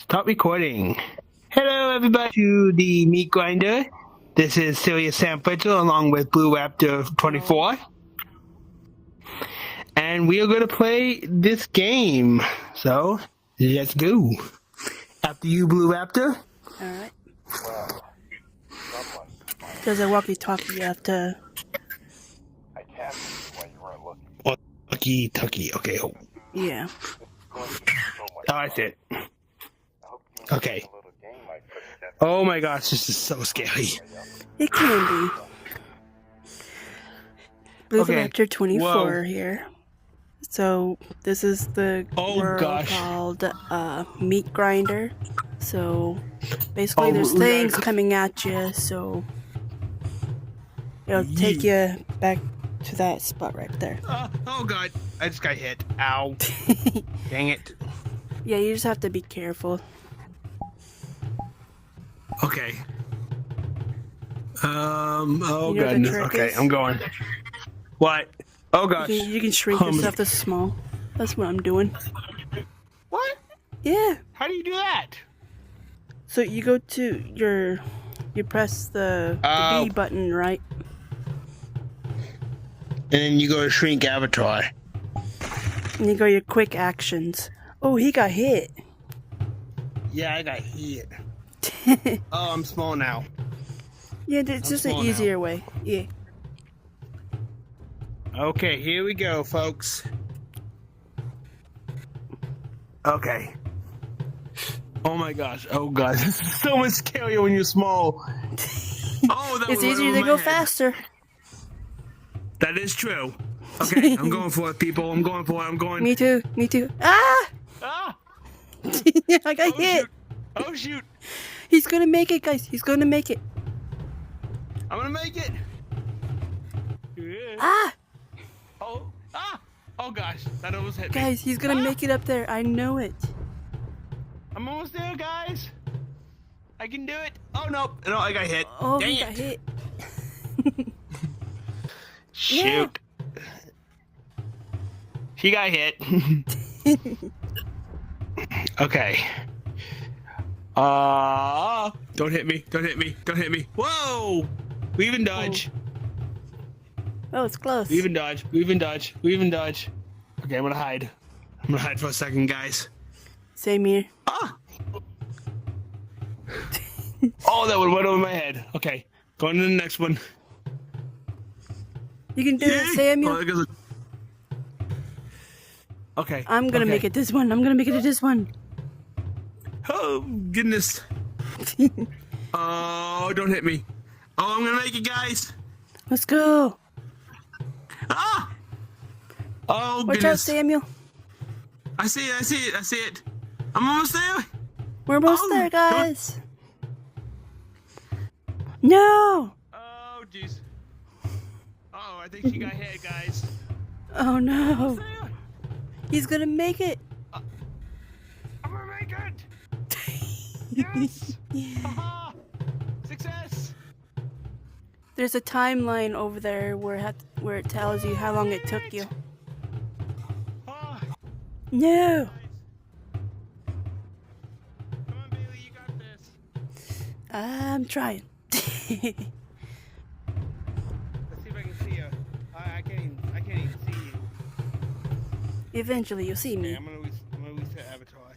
Stop recording. Hello, everybody, to the meat grinder. This is Sirius Sam Pritchell along with Blue Raptor 24. And we are going to play this game. So, let's go. After you, Blue Raptor. Alright. There's a walkie-talkie you have to... I tapped you while you weren't looking. Walkie-talkie. Okay. Yeah. Oh, that's it. Okay. Oh my gosh, this is so scary. It can be. Blue Okay. Raptor 24 Whoa. here. So, this is the world called meat grinder. So, basically there's things coming at you, so... It'll take you back to that spot right there. Oh god, I just got hit. Ow. Dang it. Yeah, you just have to be careful. Okay. Oh You know goodness. the trick Okay, is? I'm going. What? Oh gosh. You can shrink yourself this small. That's what I'm doing. What? Yeah. How do you do that? So you go to you press the B button, right? And then you go to shrink avatar. And you go your quick actions. Oh, he got hit. Yeah, I got hit. Oh, I'm small now. Yeah, it's just an easier way. Yeah. Okay, here we go, folks. Okay. Oh my gosh. Oh god. This is so much scarier when you're small. Oh, that It's was easier to go faster. That is true. Okay, I'm going for it, people. I'm going for it. I'm going. Me too. Me too. Ah! Ah! I got hit. Shoot. Oh shoot! He's gonna make it, guys. He's gonna make it. I'm gonna make it. Ah! Oh! Ah! Oh gosh! That almost hit me. Guys, he's gonna make it up there. I know it. I'm almost there, guys. I can do it. Oh no! No, I got hit. Oh, Dang he got hit. Shoot. Yeah. She got hit. Okay. Don't hit me. Don't hit me. Don't hit me. Whoa! Weave and dodge. Oh, it's close. Weave and dodge. Weave and dodge. Weave and dodge. Okay, I'm gonna hide. I'm gonna hide for a second, guys. Same here. Ah! Oh, that one went over my head. Okay, going to the next one. You can do it, Samuel. Okay. I'm gonna make it this one. I'm gonna make it this one. Oh, goodness. Oh, don't hit me. Oh, I'm gonna make it, guys. Let's go. Ah! Oh, Watch out, goodness. Samuel. I see it. I see it. I see it. I'm almost there. We're almost there, guys. No. Oh, jeez. Oh, I think she got hit, guys. Oh no. He's gonna make it. I'm gonna make it. Yes. Yeah. Success. There's a timeline over there where it tells you how long it took you. Oh, No. come on, Bailey, you got this. I'm trying. Let's see if I can see you. I can't even see you. Eventually, you'll see Okay, me. I'm gonna reset avatar.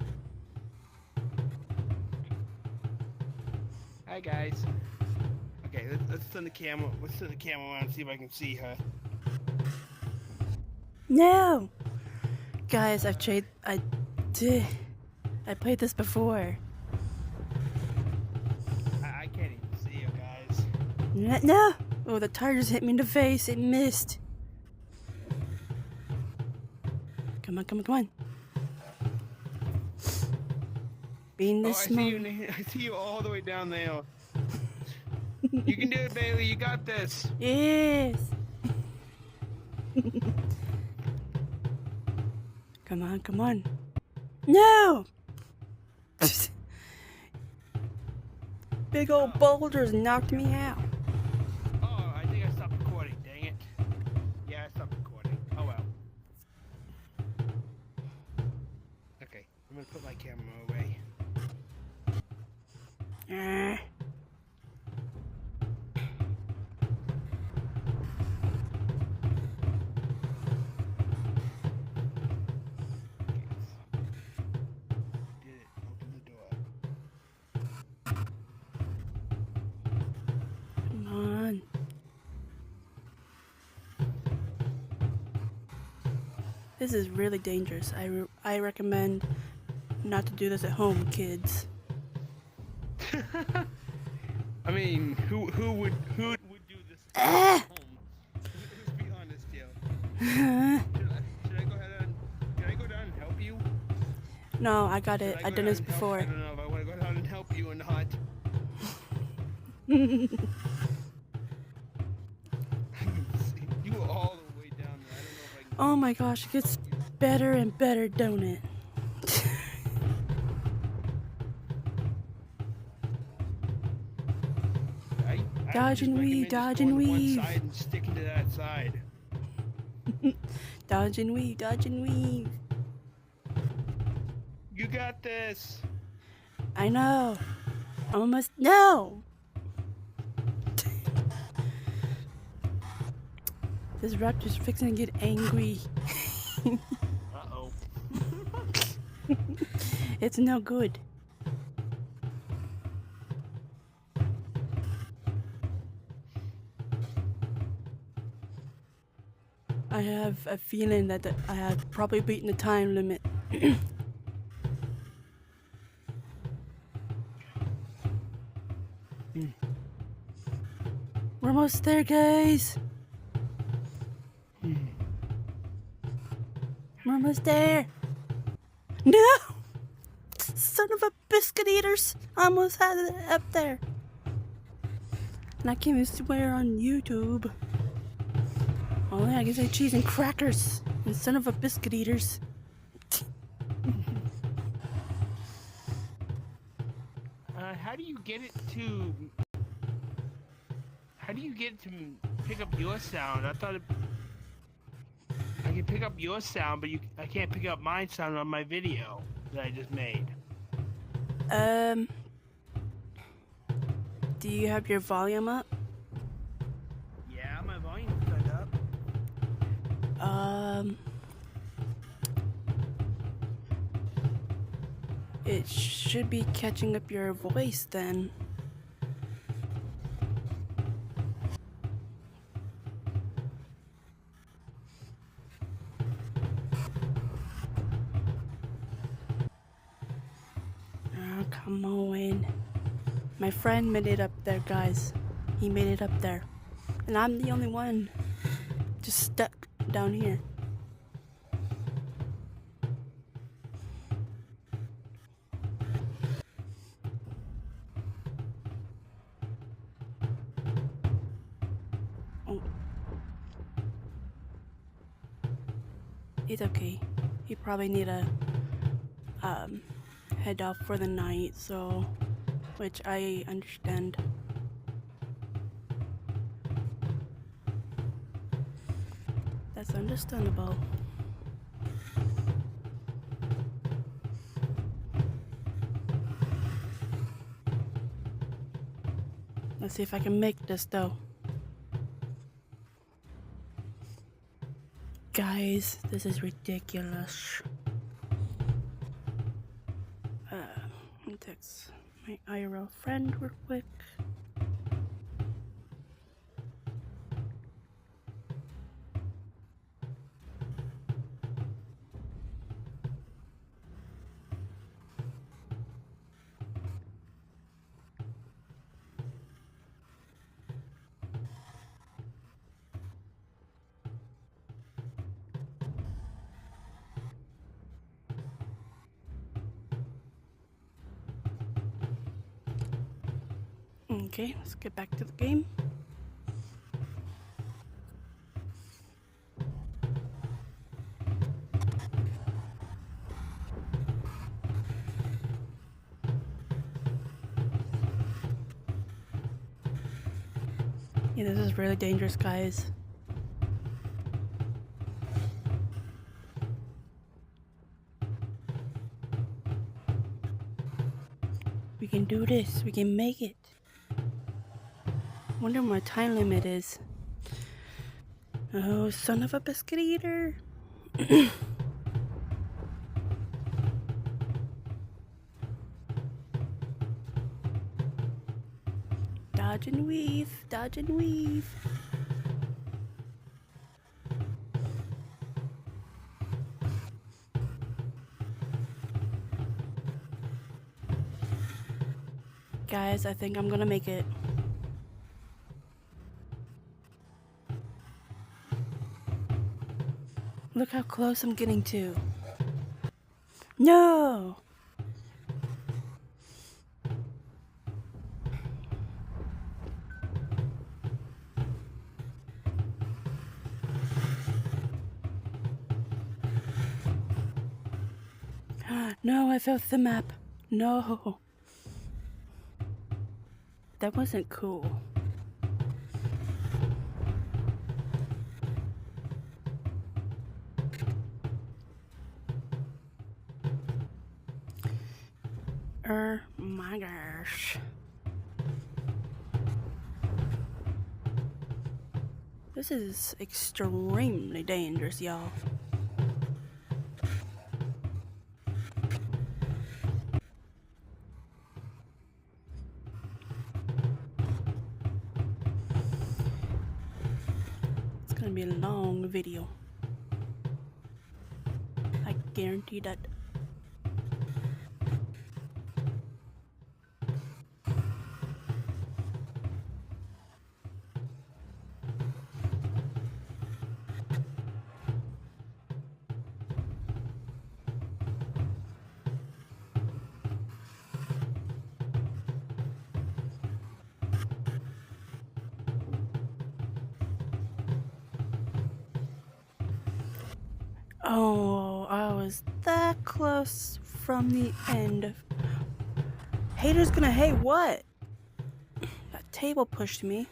Hi guys. Okay, let's turn the camera. Let's turn the camera around and see if I can see her. No. Guys, I played this before. I can't even see you guys. No. Oh, the tire just hit me in the face. It missed. Come on, come on, come on. Being this small. I see you all the way down there. You can do it, Bailey. You got this. Yes. Come on, come on. No. Big old boulders knocked me out. Oh, I think I stopped recording. Dang it. Yeah, I stopped recording. Oh well. Okay, I'm gonna put my camera away. Ah. Did it. Open the door. Come on. This is really dangerous. I recommend not to do this at home, kids. I mean, who would do this Ah! at home? Let's be honest, Dale. Should I go ahead and can I go down and help you? No, I got it. Should I I've go done down this and help- before. I don't know if I want to go down and help you or not. You were all the way down there. I don't know if I can. Oh my gosh, it gets better and better, don't it? I Dodge and weave, dodge and weave. One side and sticking to that side. Dodge and weave, dodge and weave. You got this. I know. Almost no. This raptor's fixing to get angry. Uh-oh. It's no good. I have a feeling that I have probably beaten the time limit. We're almost there, guys. We're almost there. No! Son of a biscuit eaters. I almost had it up there. And I can't even swear on YouTube. Oh yeah, I can say cheese and crackers. And son of a biscuit eaters. How do you get it to pick up your sound? I thought I can pick up your sound, but I can't pick up my sound on my video that I just made. Do you have your volume up? Yeah, my volume's turned up. It should be catching up your voice then. Oh, come on. My friend made it up there, guys. He made it up there. And I'm the only one just stuck down here. Oh. It's okay. He probably need a head off for the night, so which I understand. That's understandable. Let's see if I can make this though. Guys, this is ridiculous. Let me text my IRL friend real quick. Okay, let's get back to the game. Yeah, this is really dangerous, guys. We can do this. We can make it. Wonder what my time limit is. Oh, son of a biscuit eater. Dodge and weave. Dodge and weave. Guys, I think I'm gonna make it. Look how close I'm getting to. No! No, I fell off the map. No. That wasn't cool. My gosh. This is extremely dangerous, y'all. It's gonna be a long video. I guarantee that. Oh, I was that close from the end. Haters gonna hate what? That table pushed me.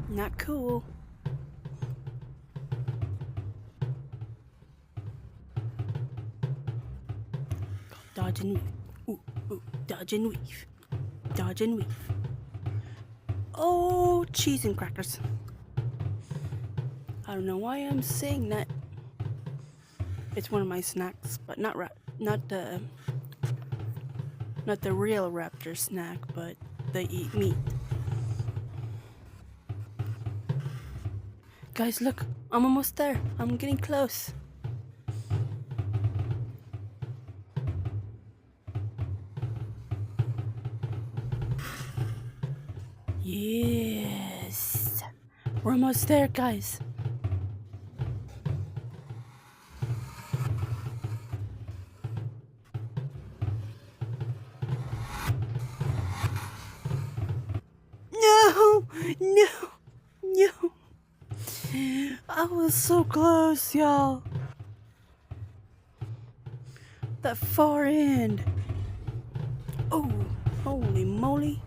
Not cool. Dodge and weave. Ooh, ooh, dodge and weave. Dodge and weave. Oh, cheese and crackers. I don't know why I'm saying that. It's one of my snacks, but not the real raptor snack, but they eat meat. Guys, look, I'm almost there. I'm getting close. Yes. We're almost there, guys. No, no, no. I was so close, y'all. That far end. Oh, holy moly.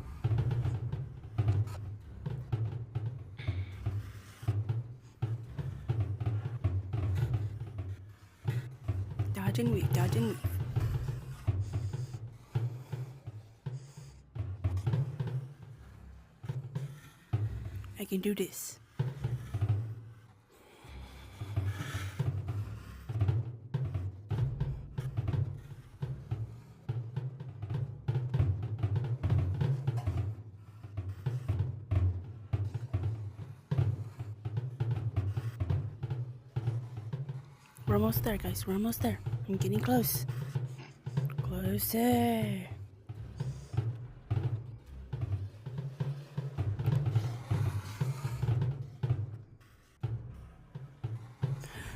Dodge and weave, dodge and weave. I can do this. We're almost there, guys. We're almost there. I'm getting close. Closer.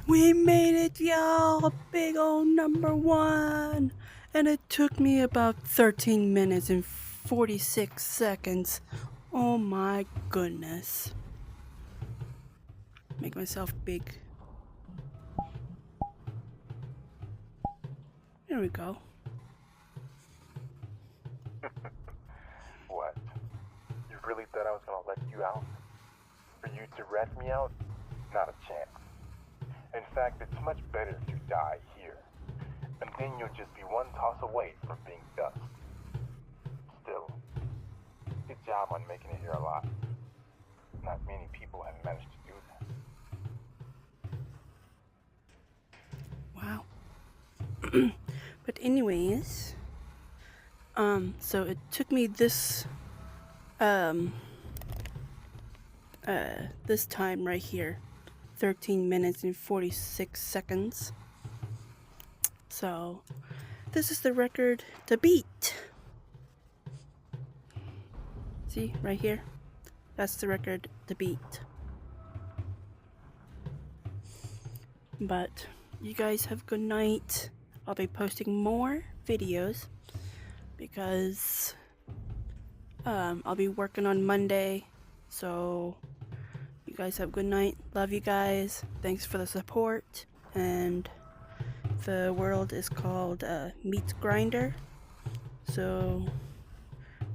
We made it, y'all! Big old #1! And it took me about 13 minutes and 46 seconds. Oh my goodness. Make myself big. There we go. What? You really thought I was gonna let you out? For you to rat me out? Not a chance. In fact, it's much better to die here. and then you'll just be one toss away from being dust. Still, good job on making it here alive. Not many people have managed to do that. Wow. But anyways, so it took me this this time right here, 13 minutes and 46 seconds. So this is the record to beat. See right here, that's the record to beat. But you guys have a good night. I'll be posting more videos because I'll be working on Monday. So you guys have a good night. Love you guys. Thanks for the support. And the world is called Meat Grinder. So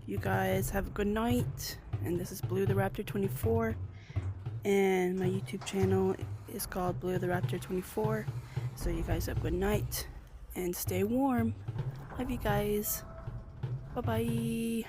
you guys have a good night. And this is Blue the Raptor 24. And my YouTube channel is called Blue the Raptor 24. So you guys have a good night and stay warm. Love you guys. Bye bye.